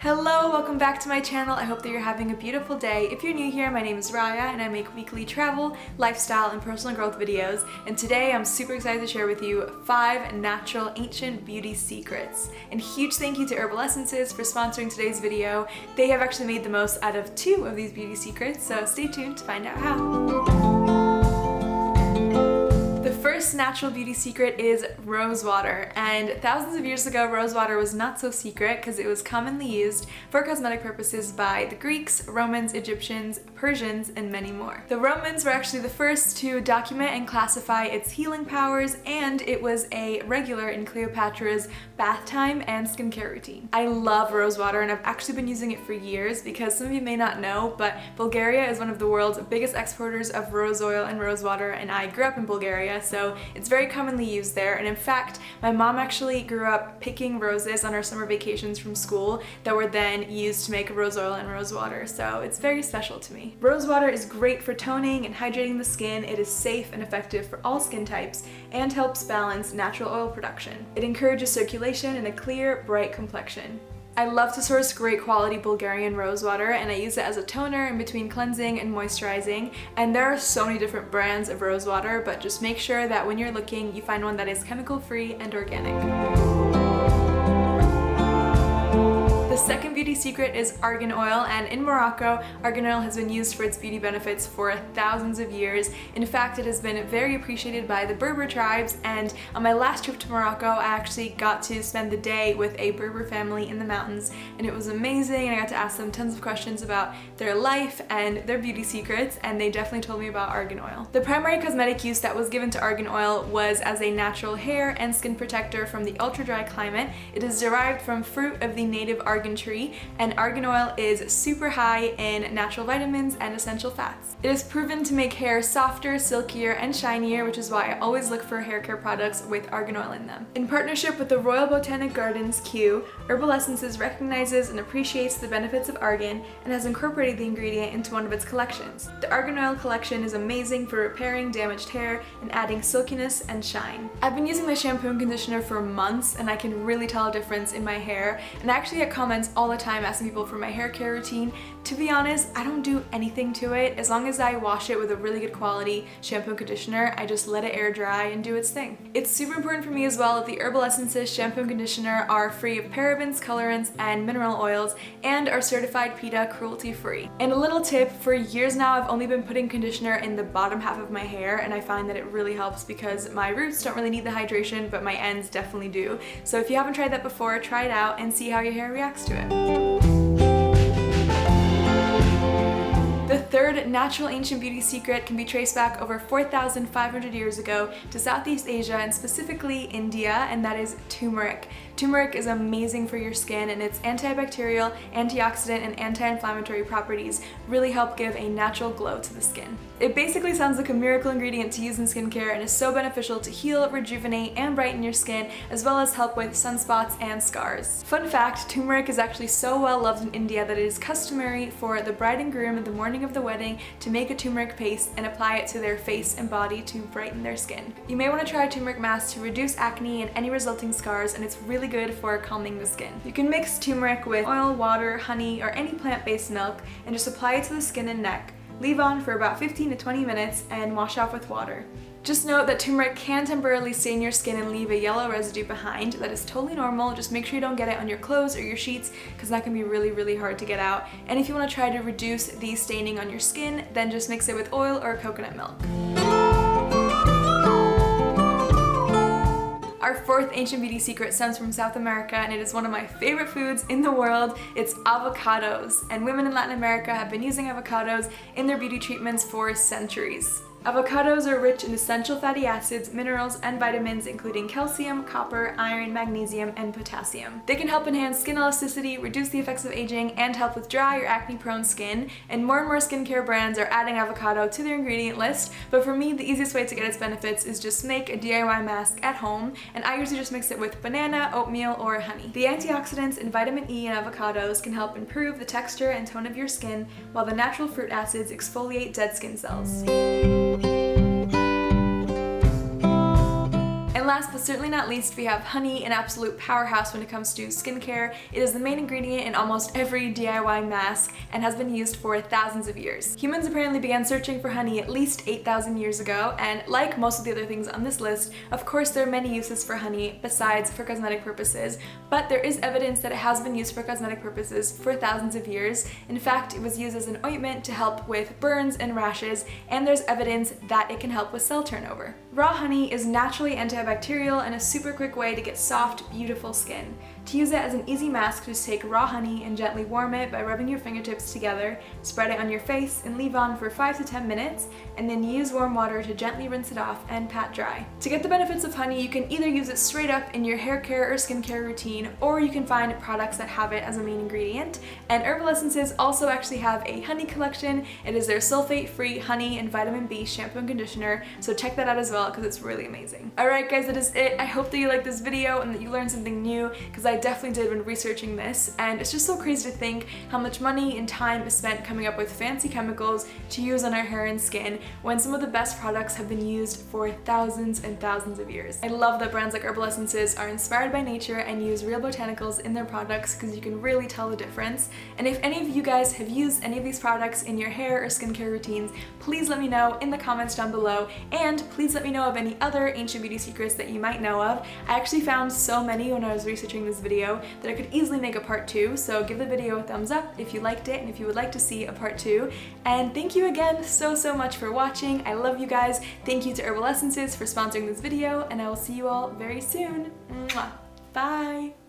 Hello, welcome back to my channel. I hope that you're having a beautiful day. If you're new here, my name is Raya and I make weekly travel, lifestyle, and personal growth videos. And today I'm super excited to share with you 5 natural ancient beauty secrets. And huge thank you to Herbal Essences for sponsoring today's video. They have actually made the most out of 2 of these beauty secrets, so stay tuned to find out how. The first natural beauty secret is rose water, and thousands of years ago rose water was not so secret because it was commonly used for cosmetic purposes by the Greeks, Romans, Egyptians, Persians, and many more. The Romans were actually the first to document and classify its healing powers, and it was a regular in Cleopatra's bath time and skincare routine. I love rose water and I've actually been using it for years because some of you may not know, but Bulgaria is one of the world's biggest exporters of rose oil and rose water, and I grew up in Bulgaria, so it's very commonly used there. And in fact, my mom actually grew up picking roses on our summer vacations from school that were then used to make rose oil and rose water, so it's very special to me. Rose water is great for toning and hydrating the skin. It is safe and effective for all skin types and helps balance natural oil production. It encourages circulation and a clear, bright complexion. I love to source great quality Bulgarian rose water, and I use it as a toner in between cleansing and moisturizing. And there are so many different brands of rose water, but just make sure that when you're looking, you find one that is chemical free and organic. The second beauty secret is argan oil, and in Morocco, argan oil has been used for its beauty benefits for thousands of years. In fact, it has been very appreciated by the Berber tribes, and on my last trip to Morocco, I actually got to spend the day with a Berber family in the mountains, and it was amazing, and I got to ask them tons of questions about their life and their beauty secrets, and they definitely told me about argan oil. The primary cosmetic use that was given to argan oil was as a natural hair and skin protector from the ultra-dry climate. It is derived from fruit of the native argan tree, and argan oil is super high in natural vitamins and essential fats. It is proven to make hair softer, silkier, and shinier, which is why I always look for hair care products with argan oil in them. In partnership with the Royal Botanic Gardens, Kew, Herbal Essences recognizes and appreciates the benefits of argan and has incorporated the ingredient into one of its collections. The argan oil collection is amazing for repairing damaged hair and adding silkiness and shine. I've been using the shampoo and conditioner for months, and I can really tell a difference in my hair, and I actually get comments all the time asking people for my hair care routine. To be honest, I don't do anything to it. As long as I wash it with a really good quality shampoo and conditioner, I just let it air dry and do its thing. It's super important for me as well that the Herbal Essences shampoo and conditioner are free of parabens, colorants, and mineral oils, and are certified PETA cruelty-free. And a little tip, for years now I've only been putting conditioner in the bottom half of my hair, and I find that it really helps because my roots don't really need the hydration, but my ends definitely do. So if you haven't tried that before, try it out and see how your hair reacts to it. The third natural ancient beauty secret can be traced back over 4,500 years ago to Southeast Asia, and specifically India, and that is turmeric. Turmeric is amazing for your skin, and its antibacterial, antioxidant, and anti-inflammatory properties really help give a natural glow to the skin. It basically sounds like a miracle ingredient to use in skincare and is so beneficial to heal, rejuvenate, and brighten your skin, as well as help with sunspots and scars. Fun fact, turmeric is actually so well loved in India that it is customary for the bride and groom at the morning of the wedding to make a turmeric paste and apply it to their face and body to brighten their skin. You may want to try a turmeric mask to reduce acne and any resulting scars, and it's really good for calming the skin. You can mix turmeric with oil, water, honey, or any plant-based milk and just apply it to the skin and neck. Leave on for about 15 to 20 minutes and wash off with water. Just note that turmeric can temporarily stain your skin and leave a yellow residue behind. That is totally normal. Just make sure you don't get it on your clothes or your sheets because that can be really, really hard to get out. And if you want to try to reduce the staining on your skin, then just mix it with oil or coconut milk. Our fourth ancient beauty secret stems from South America, and it is one of my favorite foods in the world. It's avocados, and women in Latin America have been using avocados in their beauty treatments for centuries. Avocados are rich in essential fatty acids, minerals, and vitamins including calcium, copper, iron, magnesium, and potassium. They can help enhance skin elasticity, reduce the effects of aging, and help with dry or acne-prone skin. And more skincare brands are adding avocado to their ingredient list, but for me, the easiest way to get its benefits is just make a DIY mask at home, and I usually just mix it with banana, oatmeal, or honey. The antioxidants and vitamin E in avocados can help improve the texture and tone of your skin, while the natural fruit acids exfoliate dead skin cells. last but certainly not least, we have honey, an absolute powerhouse when it comes to skincare. It is the main ingredient in almost every DIY mask and has been used for thousands of years. Humans apparently began searching for honey at least 8,000 years ago, and like most of the other things on this list, of course there are many uses for honey besides for cosmetic purposes, but there is evidence that it has been used for cosmetic purposes for thousands of years. In fact, it was used as an ointment to help with burns and rashes, and there's evidence that it can help with cell turnover. Raw honey is naturally antibacterial and a super quick way to get soft, beautiful skin. To use it as an easy mask, just take raw honey and gently warm it by rubbing your fingertips together, spread it on your face, and leave on for 5 to 10 minutes, and then use warm water to gently rinse it off and pat dry. To get the benefits of honey, you can either use it straight up in your hair care or skincare routine, or you can find products that have it as a main ingredient. And Herbal Essences also actually have a honey collection. It is their sulfate-free honey and vitamin B shampoo and conditioner, so check that out as well because it's really amazing. Alright guys, that is it. I hope that you liked this video and that you learned something new, because I definitely did when researching this, and it's just so crazy to think how much money and time is spent coming up with fancy chemicals to use on our hair and skin when some of the best products have been used for thousands and thousands of years. I love that brands like Herbal Essences are inspired by nature and use real botanicals in their products because you can really tell the difference. And if any of you guys have used any of these products in your hair or skincare routines, please let me know in the comments down below, and please let me know of any other ancient beauty secrets that you might know of. I actually found so many when I was researching this video that I could easily make a part 2, so give the video a thumbs up if you liked it and if you would like to see a part 2. And thank you again so much for watching. I love you guys. Thank you to Herbal Essences for sponsoring this video, and I will see you all very soon. Mwah. Bye!